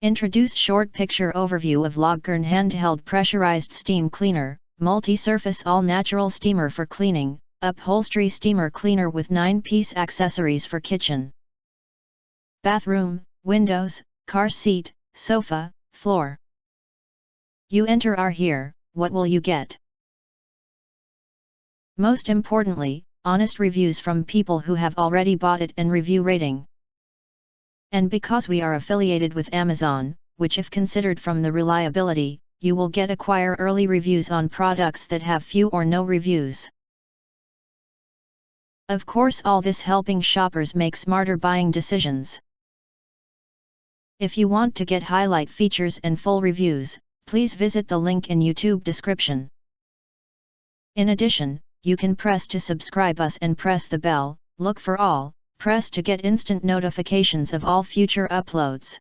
Introduce short picture overview of Logkern Handheld Pressurized Steam Cleaner, Multi-Surface All-Natural Steamer for Cleaning, Upholstery Steamer Cleaner with 9-piece accessories for kitchen, bathroom, windows, car seat, sofa, floor. You enter our here, what will you get? Most importantly, honest reviews from people who have already bought it and review rating. And because we are affiliated with Amazon, which if considered from the reliability, you will get acquire early reviews on products that have few or no reviews. Of course, all this helping shoppers make smarter buying decisions. If you want to get highlight features and full reviews, please visit the link in YouTube description. In addition, you can press to subscribe us and press the bell, look for all, press to get instant notifications of all future uploads.